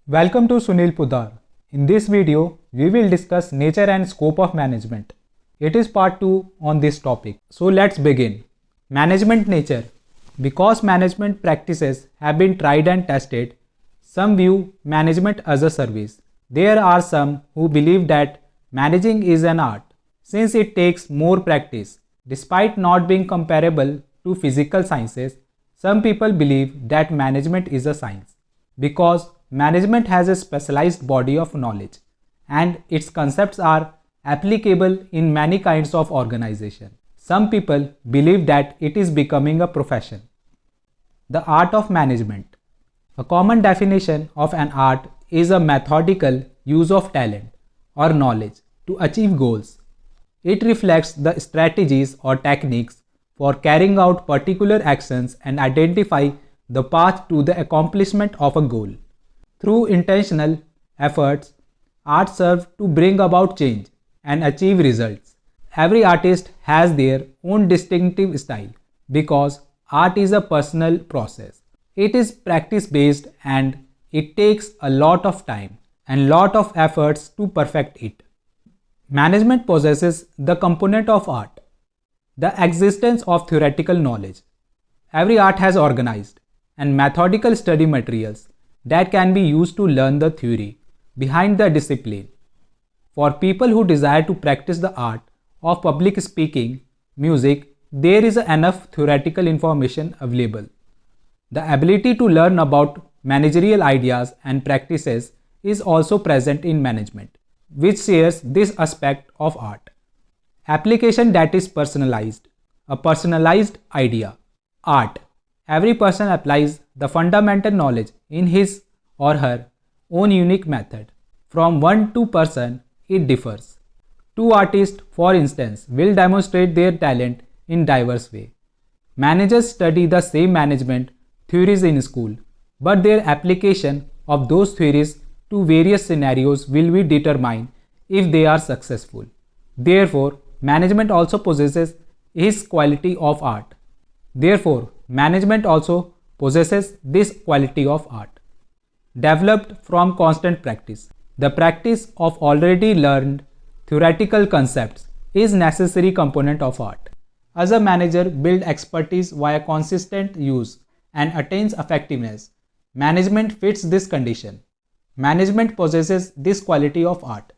Welcome to Sunil Pudar. In this video, we will discuss nature and scope of management. It is part 2 on this topic. So let's begin. Management nature. Because management practices have been tried and tested, some view management as a service. There are some who believe that managing is an art, since it takes more practice. Despite not being comparable to physical sciences, some people believe that management is a science, because management has a specialized body of knowledge and its concepts are applicable in many kinds of organization. Some people believe that it is becoming a profession. The art of management. A common definition of an art is a methodical use of talent or knowledge to achieve goals. It reflects the strategies or techniques for carrying out particular actions and identify the path to the accomplishment of a goal. Through intentional efforts, art serves to bring about change and achieve results. Every artist has their own distinctive style because art is a personal process. It is practice based and it takes a lot of time and lot of efforts to perfect it. Management possesses the component of art, the existence of theoretical knowledge. Every art has organized and methodical study materials that can be used to learn the theory behind the discipline. For people who desire to practice the art of public speaking, music, there is enough theoretical information available. The ability to learn about managerial ideas and practices is also present in management, which shares this aspect of art. Application that is personalized. A personalized idea. Art. Every person applies the fundamental knowledge in his or her own unique method. From one to person, it differs. Two artists, for instance, will demonstrate their talent in diverse way. Managers study the same management theories in school, but their application of those theories to various scenarios will be determined if they are successful. Therefore, management also possesses its quality of art. Therefore, management also possesses this quality of art. Developed from constant practice. The practice of already learned theoretical concepts is necessary component of art. As a manager builds expertise via consistent use and attains effectiveness, management fits this condition. Management possesses this quality of art.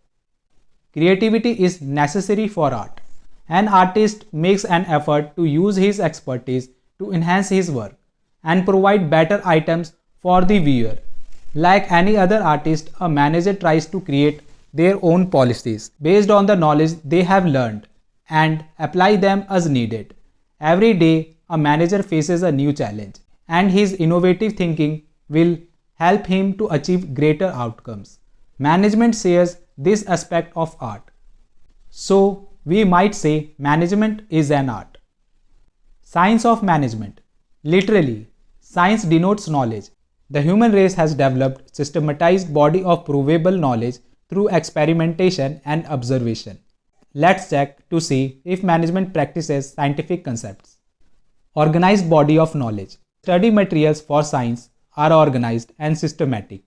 Creativity is necessary for art. An artist makes an effort to use his expertise to enhance his work and provide better items for the viewer. Like any other artist, a manager tries to create their own policies based on the knowledge they have learned and apply them as needed. Every day, a manager faces a new challenge, and his innovative thinking will help him to achieve greater outcomes. Management shares this aspect of art. So, we might say management is an art. Science of management. Literally, science denotes knowledge. The human race has developed systematized body of provable knowledge through experimentation and observation. Let's check to see if management practices scientific concepts. Organized body of knowledge. Study materials for science are organized and systematic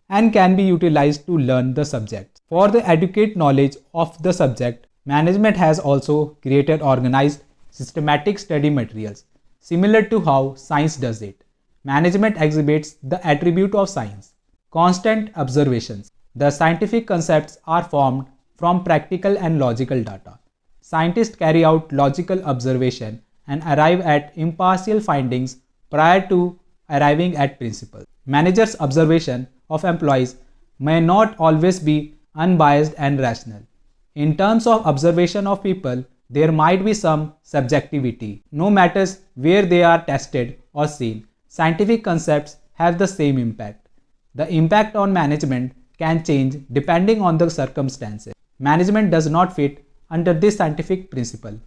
and can be utilized to learn the subject. For the adequate knowledge of the subject, management has also created organized, systematic study materials, similar to how science does it. Management exhibits the attribute of science, constant observations. The scientific concepts are formed from practical and logical data. Scientists carry out logical observation and arrive at impartial findings prior to arriving at principles. Managers' observation of employees may not always be unbiased and rational. In terms of observation of people, there might be some subjectivity. No matter where they are tested or seen, scientific concepts have the same impact. The impact on management can change depending on the circumstances. Management does not fit under this scientific principle.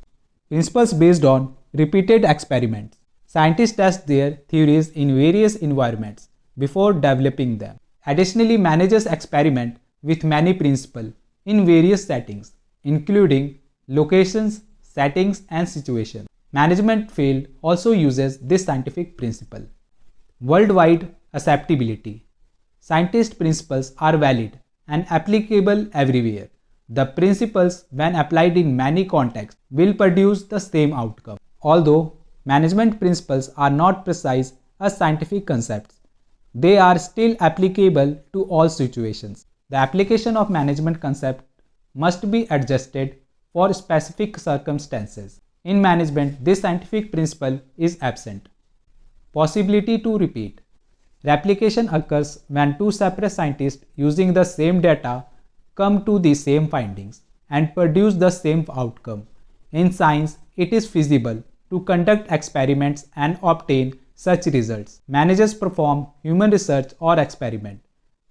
Principles based on repeated experiments. Scientists test their theories in various environments before developing them. Additionally, managers experiment with many principles in various settings, including locations, settings, and situations. Management field also uses this scientific principle. Worldwide acceptability. scientist principles are valid and applicable everywhere. The principles, when applied in many contexts, will produce the same outcome. Although management principles are not precise as scientific concepts, they are still applicable to all situations. The application of management concept must be adjusted for specific circumstances. In management, this scientific principle is absent. Possibility to repeat. Replication occurs when two separate scientists using the same data come to the same findings and produce the same outcome. In science, it is feasible to conduct experiments and obtain such results. Managers perform human research or experiment.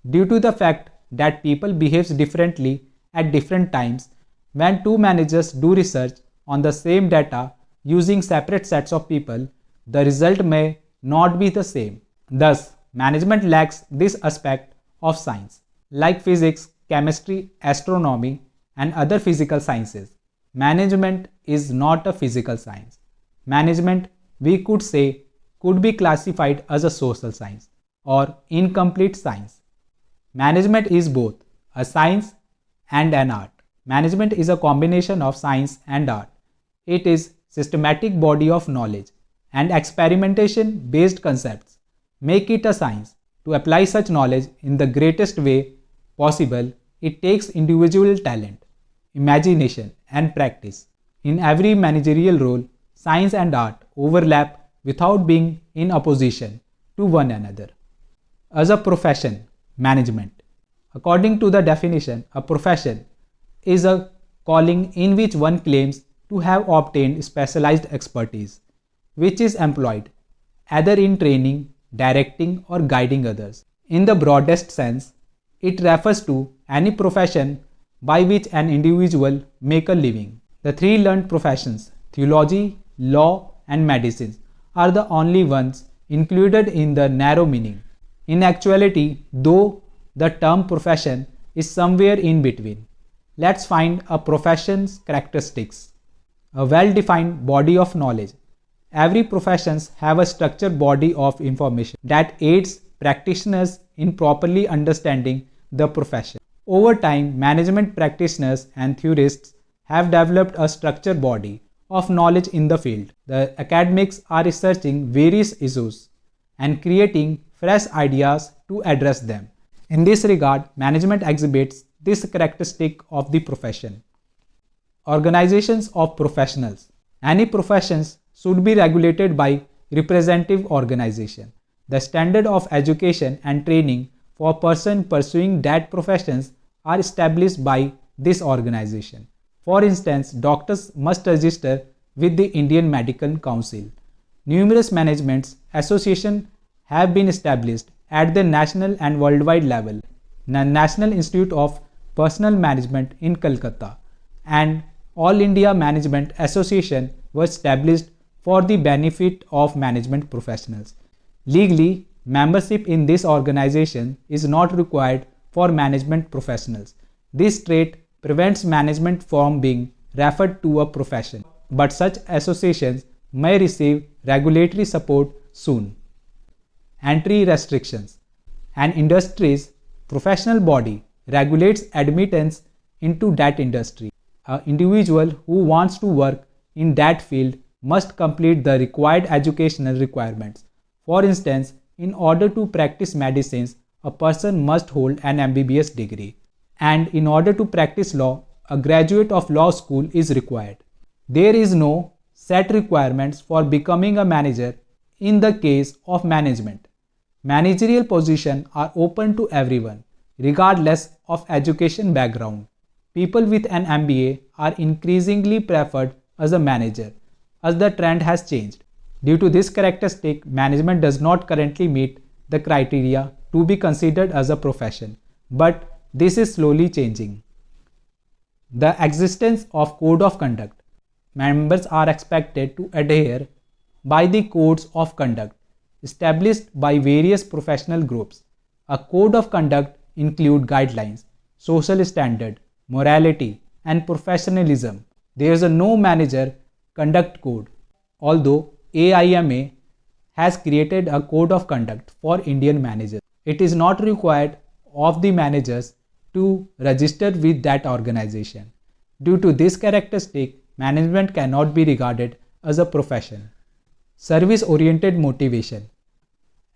Due to the fact that people behave differently at different times, when two managers do research on the same data using separate sets of people, the result may not be the same. Thus, management lacks this aspect of science. Like physics, chemistry, astronomy, and other physical sciences, management is not a physical science. Management, we could say, could be classified as a social science or incomplete science. Management is both a science and an art. Management is a combination of science and art. It is systematic body of knowledge and experimentation based concepts make it a science. To apply such knowledge in the greatest way possible, it takes individual talent, imagination, and practice. In every managerial role, science and art overlap without being in opposition to one another. As a profession, management. According to the definition, a profession is a calling in which one claims to have obtained specialized expertise, which is employed either in training, directing, or guiding others. In the broadest sense, it refers to any profession by which an individual makes a living. The three learned professions, theology, law, and medicine, are the only ones included in the narrow meaning. In actuality, though, the term profession is somewhere in between. Let's find a profession's characteristics. A well-defined body of knowledge. Every profession has a structured body of information that aids practitioners in properly understanding the profession. Over time, management practitioners and theorists have developed a structured body of knowledge in the field. The academics are researching various issues and creating fresh ideas to address them. In this regard, management exhibits this characteristic of the profession. Organizations of professionals. Any professions should be regulated by representative organization. The standard of education and training for persons pursuing that professions are established by this organization. For instance, doctors must register with the Indian Medical Council. Numerous management associations have been established at the national and worldwide level. The National Institute of Personnel Management in Calcutta and All India Management Association was established for the benefit of management professionals. Legally, membership in this organization is not required for management professionals. This trait prevents management from being referred to a profession, but such associations may receive regulatory support soon. Entry restrictions. An industry's professional body regulates admittance into that industry. An individual who wants to work in that field must complete the required educational requirements. For instance, in order to practice medicines, a person must hold an MBBS degree, and in order to practice law, a graduate of law school is required. There is no set requirements for becoming a manager in the case of management. Managerial positions are open to everyone, regardless of education background. People with an MBA are increasingly preferred as a manager, as the trend has changed. Due to this characteristic, management does not currently meet the criteria to be considered as a profession, but this is slowly changing. The existence of code of conduct. Members are expected to adhere by the codes of conduct established by various professional groups. A code of conduct includes guidelines, social standard, morality, and professionalism. There is a no manager conduct code, although AIMA has created a code of conduct for Indian managers. It is not required of the managers to register with that organization. Due to this characteristic, management cannot be regarded as a profession. Service-oriented motivation.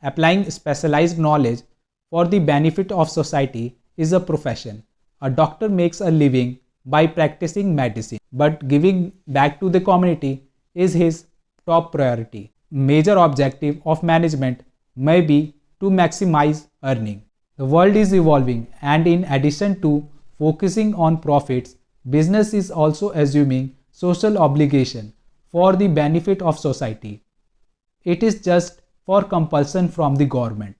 Applying specialized knowledge for the benefit of society is a profession. A doctor makes a living by practicing medicine, but giving back to the community is his top priority. Major objective of management may be to maximize earning. The world is evolving, and in addition to focusing on profits, business is also assuming social obligation for the benefit of society. It is just for compulsion from the government.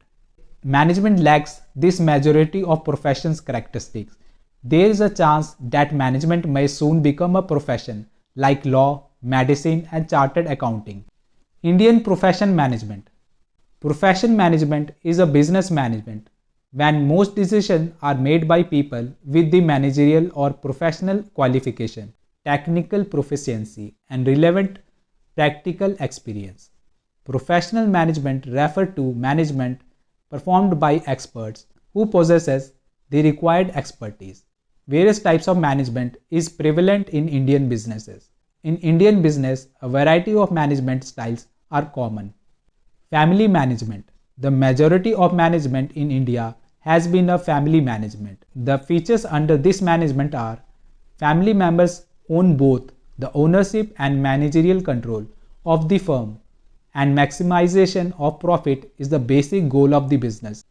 Management lacks this majority of professions characteristics. There is a chance that management may soon become a profession like law, medicine, and chartered accounting. Indian profession management. Profession management is a business management when most decisions are made by people with the managerial or professional qualification, technical proficiency, and relevant practical experience. Professional management refers to management performed by experts who possesses the required expertise. Various types of management is prevalent in Indian businesses. In Indian business, a variety of management styles are common. Family management. The majority of management in India has been a family management. The features under this management are: family members own both the ownership and managerial control of the firm, and maximization of profit is the basic goal of the business.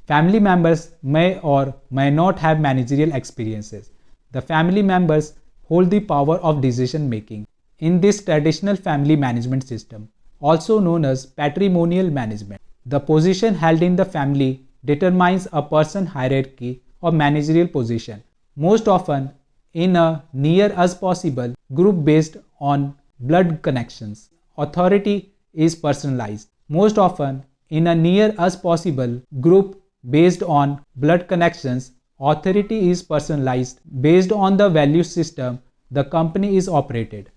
Family members may or may not have managerial experiences. The family members hold the power of decision making. In this traditional family management system, also known as patrimonial management, the position held in the family determines a person's hierarchy or managerial position, most often in a near as possible group based on blood connections. Authority is personalized, most often in a near as possible group based on blood connections. Authority is personalized based on the value system the company is operated.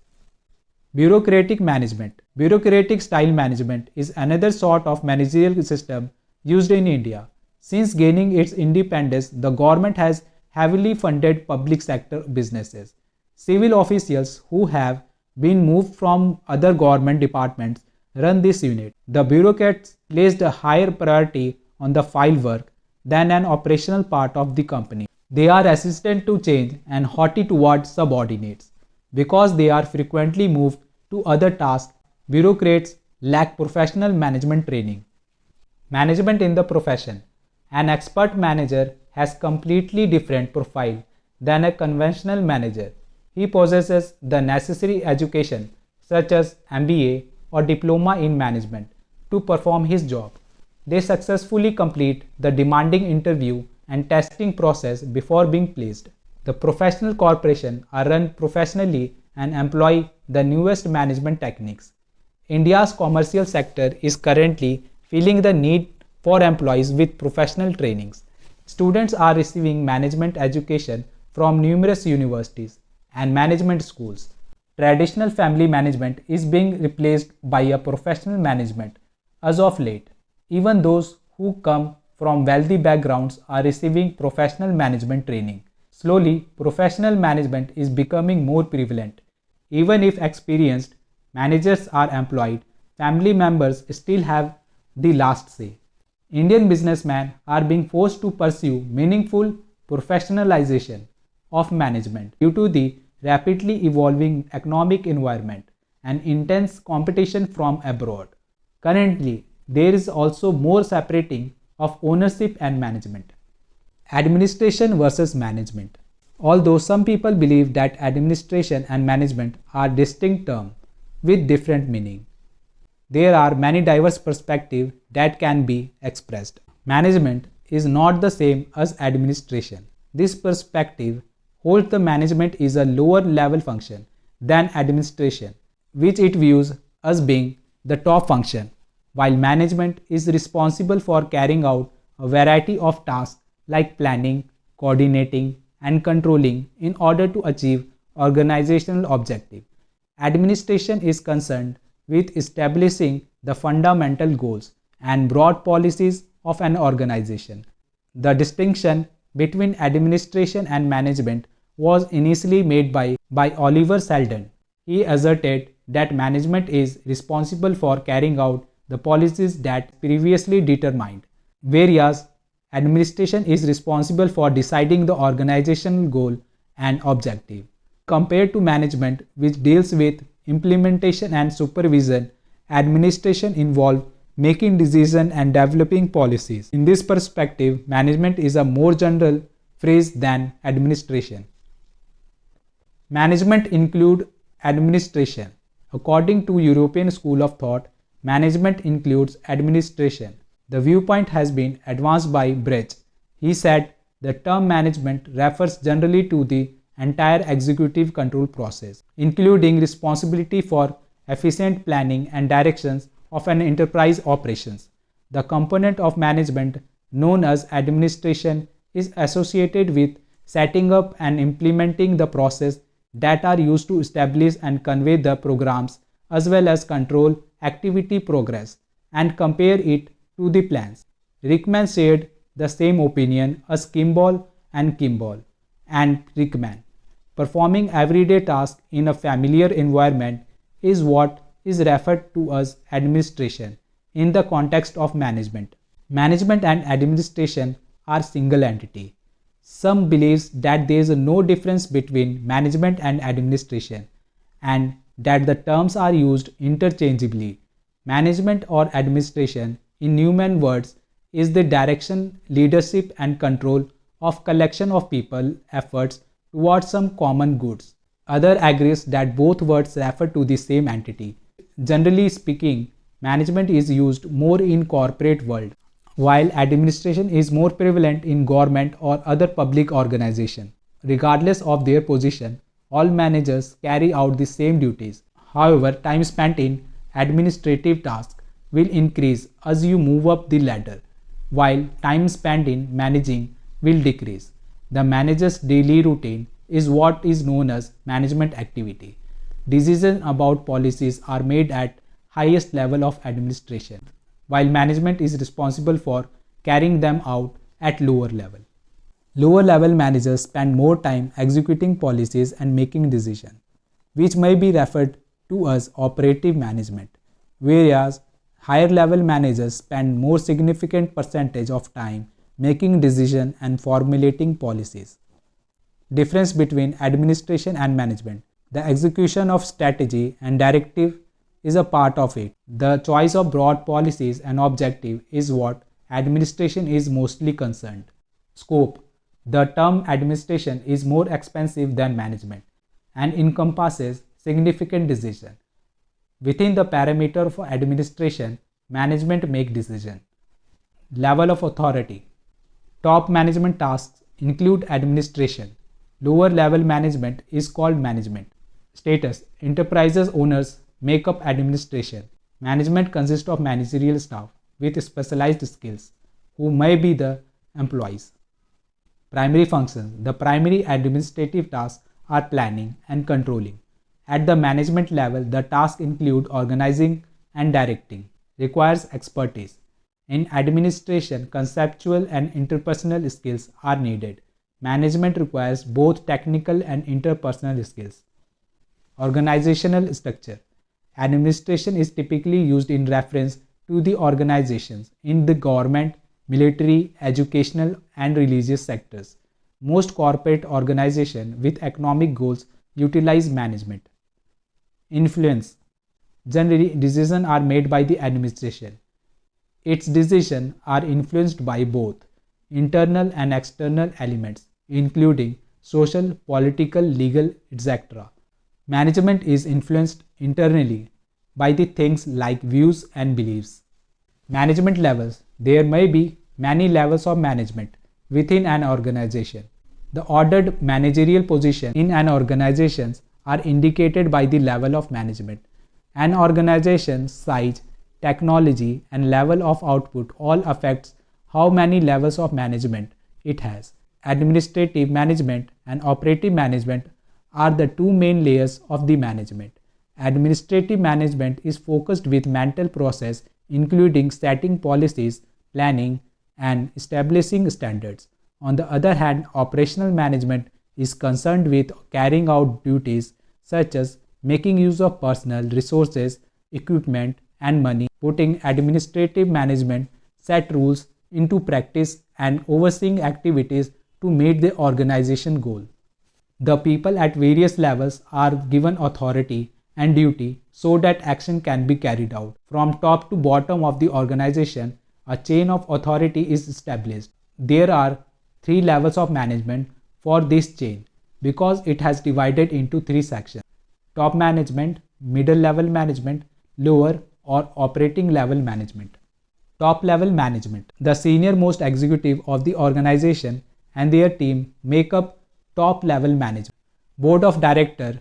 Bureaucratic management. Bureaucratic style management is another sort of managerial system used in India. Since gaining its independence, the government has heavily funded public sector businesses. Civil officials who have been moved from other government departments run this unit. The bureaucrats placed a higher priority on the file work than an operational part of the company. They are resistant to change and haughty towards subordinates. Because they are frequently moved to other tasks, bureaucrats lack professional management training. Management in the profession. An expert manager has completely different profile than a conventional manager. He possesses the necessary education such as MBA or diploma in management to perform his job. They successfully complete the demanding interview and testing process before being placed. The professional corporations are run professionally and employ the newest management techniques. India's commercial sector is currently feeling the need for employees with professional trainings. Students are receiving management education from numerous universities and management schools. Traditional family management is being replaced by a professional management as of late. Even those who come from wealthy backgrounds are receiving professional management training. Slowly, professional management is becoming more prevalent. Even if experienced managers are employed, family members still have the last say. Indian businessmen are being forced to pursue meaningful professionalization of management due to the rapidly evolving economic environment and intense competition from abroad. Currently, there is also more separating of ownership and management. Administration versus management. Although some people believe that administration and management are distinct terms with different meaning, there are many diverse perspectives that can be expressed. Management is not the same as administration. This perspective holds the management is a lower level function than administration, which it views as being the top function, while management is responsible for carrying out a variety of tasks like planning, coordinating, and controlling in order to achieve organizational objectives. Administration is concerned with establishing the fundamental goals and broad policies of an organization. The distinction between administration and management was initially made by Oliver Selden. He asserted that management is responsible for carrying out the policies that previously determined, whereas administration is responsible for deciding the organizational goal and objective. Compared to management, which deals with implementation and supervision, administration involves making decisions and developing policies. In this perspective, management is a more general phrase than administration. Management includes administration. According to European school of thought, management includes administration. The viewpoint has been advanced by Brecht. He said the term management refers generally to the entire executive control process, including responsibility for efficient planning and directions of an enterprise operations. The component of management known as administration is associated with setting up and implementing the process that are used to establish and convey the programs as well as control activity progress and compare it to the plans. Rickman shared the same opinion as Kimball and Rickman. Performing everyday tasks in a familiar environment is what is referred to as administration in the context of management. Management and administration are single entity. Some believes that there is no difference between management and administration and that the terms are used interchangeably. Management or administration, in human words, is the direction, leadership and control of collection of people efforts towards some common goods. Other agrees that both words refer to the same entity. Generally speaking, management is used more in corporate world, while administration is more prevalent in government or other public organization. Regardless of their position, all managers carry out the same duties. However, time spent in administrative tasks will increase as you move up the ladder, while time spent in managing will decrease. The manager's daily routine is what is known as management activity. Decisions about policies are made at highest level of administration, while management is responsible for carrying them out at lower level. Lower level managers spend more time executing policies and making decisions, which may be referred to as operative management, whereas higher level managers spend more significant percentage of time making decisions and formulating policies. Difference between administration and management. The execution of strategy and directive is a part of it. The choice of broad policies and objective is what administration is mostly concerned. Scope. The term administration is more expansive than management and encompasses significant decisions. Within the parameter of administration, management make decisions. Level of authority. Top management tasks include administration. Lower level management is called management. Status. Enterprises owners make up administration. Management consists of managerial staff with specialized skills who may be the employees. Primary functions. The primary administrative tasks are planning and controlling. At the management level, the tasks include organizing and directing, requires expertise. In administration, conceptual and interpersonal skills are needed. Management requires both technical and interpersonal skills. Organizational structure. Administration is typically used in reference to the organizations in the government, military, educational, and religious sectors. Most corporate organizations with economic goals utilize management. Influence. Generally, decisions are made by the administration. Its decisions are influenced by both internal and external elements, including social, political, legal, etc. Management is influenced internally by the things like views and beliefs. Management levels. There may be many levels of management within an organization. The ordered managerial positions in an organization are indicated by the level of management. An organization's size, technology, and level of output all affects how many levels of management it has. Administrative management and operative management are the two main layers of the management. Administrative management is focused with mental process including setting policies, planning, and establishing standards. On the other hand, operational management is concerned with carrying out duties such as making use of personal resources, equipment, and money, putting administrative management, set rules into practice, and overseeing activities to meet the organization goal. The people at various levels are given authority and duty so that action can be carried out. From top to bottom of the organization, a chain of authority is established. There are three levels of management for this chain because it has divided into three sections: top management, middle level management, lower or operating level management. Top level management. The senior most executive of the organization and their team make up top level management. Board of Director,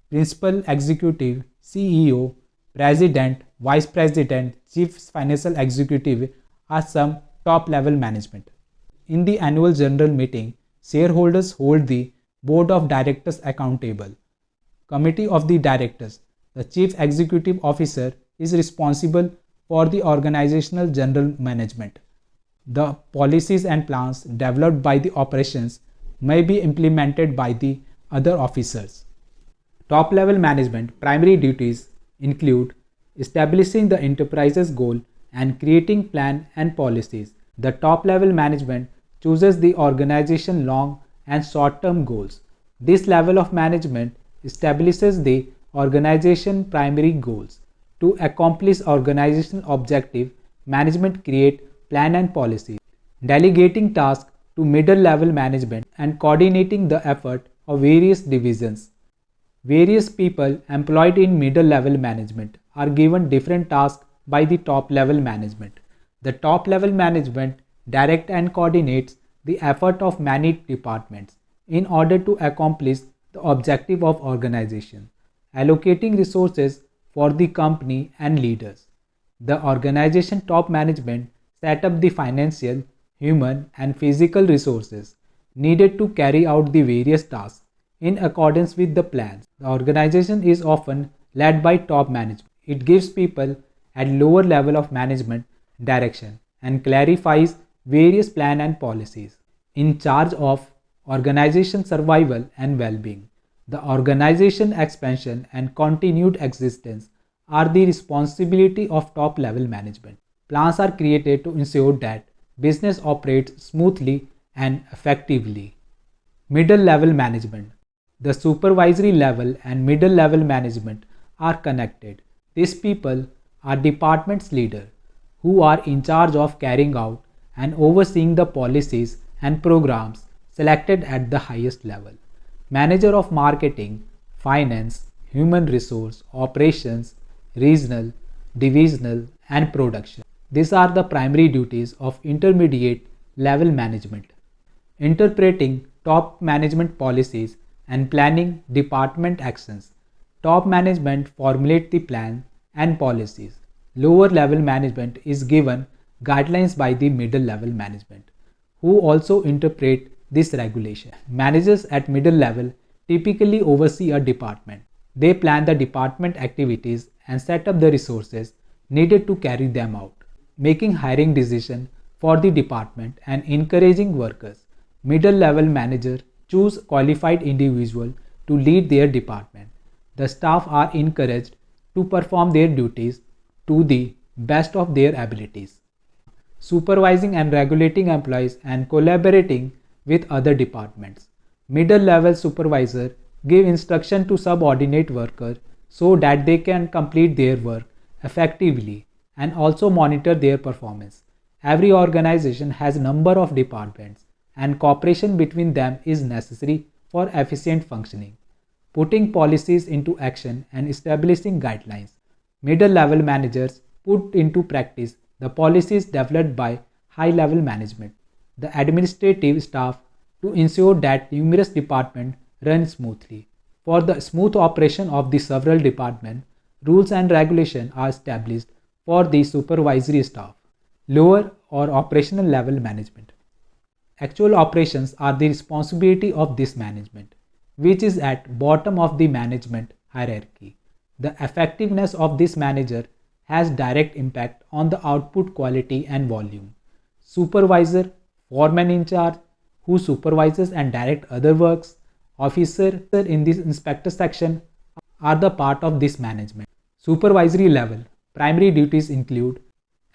Principal Executive, CEO, President, Vice President, Chief Financial Executive are some top level management. In the annual general meeting, shareholders hold the Board of Directors accountable. Committee of the Directors. The Chief Executive Officer is responsible for the organizational general management. The policies and plans developed by the operations may be implemented by the other officers. Top level management primary duties include establishing the enterprise's goal and creating plan and policies. The top level management chooses the organization long and short term goals. This level of management establishes the organization primary goals. To accomplish organizational objective, management create plan and policies. Delegating tasks to middle level management and coordinating the effort of various divisions. Various people employed in middle level management are given different tasks by the top level management. The top level management directs and coordinates the effort of many departments in order to accomplish the objective of organization, allocating resources for the company and leaders. The organization top management set up the financial, human and physical resources needed to carry out the various tasks in accordance with the plans. The organization is often led by top management. It gives people at lower level of management direction and clarifies various plans and policies. In charge of organization survival and well-being. The organization expansion and continued existence are the responsibility of top level management. Plans are created to ensure that business operates smoothly and effectively. Middle level management. The supervisory level and middle level management are connected. These people are department's leaders who are in charge of carrying out and overseeing the policies and programs selected at the highest level. Manager of marketing, finance, human resource, operations, regional, divisional and production. These are the primary duties of intermediate level management. Interpreting top management policies and planning department actions. Top management formulate the plan and policies. Lower level management is given guidelines by the middle level management, who also interpret this regulation. Managers at middle level typically oversee a department. They plan the department activities and set up the resources needed to carry them out, making hiring decisions for the department and encouraging workers. Middle level manager choose qualified individual to lead their department. The staff are encouraged to perform their duties to the best of their abilities, supervising and regulating employees and collaborating with other departments. Middle level supervisor give instruction to subordinate workers so that they can complete their work effectively and also monitor their performance. Every organization has a number of departments and cooperation between them is necessary for efficient functioning. Putting policies into action and establishing guidelines. Middle level managers put into practice the policies developed by high level management. The administrative staff to ensure that numerous departments run smoothly. For the smooth operation of the several departments, rules and regulations are established for the supervisory staff. Lower or operational level management. Actual operations are the responsibility of this management, which is at bottom of the management hierarchy. The effectiveness of this manager has direct impact on the output quality and volume. supervisor, foreman in charge, who supervises and directs other works, officer in this inspector section are the part of this management. Supervisory level primary duties include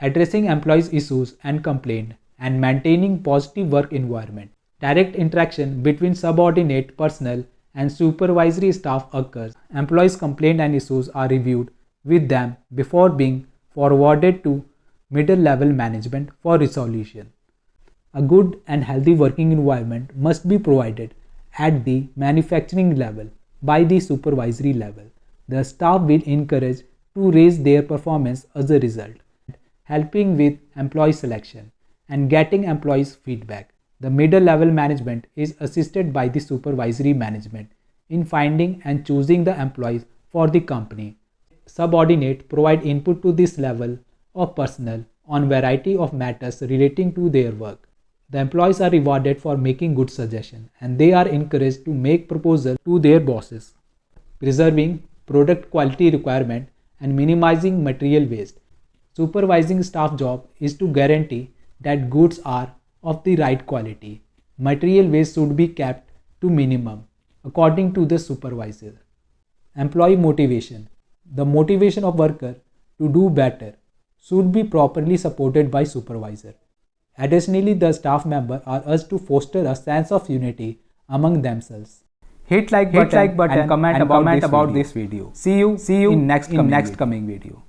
addressing employees' issues and complaints and maintaining positive work environment. Direct interaction between subordinate personnel and supervisory staff occurs. Employees' complaints and issues are reviewed with them before being forwarded to middle level management for resolution. A good and healthy working environment must be provided at the manufacturing level by the supervisory level. The staff will encourage to raise their performance as a result, helping with employee selection and getting employees feedback. The middle level management is assisted by the supervisory management in finding and choosing the employees for the company. Subordinate provide input to this level of personnel on variety of matters relating to their work. The employees are rewarded for making good suggestions and they are encouraged to make proposals to their bosses, preserving product quality requirement and minimizing material waste. Supervising staff job is to guarantee that goods are of the right quality. Material waste should be kept to minimum according to the supervisor. Employee motivation. The motivation of worker to do better should be properly supported by supervisor. Additionally, the staff members are urged to foster a sense of unity among themselves. Hit like button and comment about this video. See you in next coming video.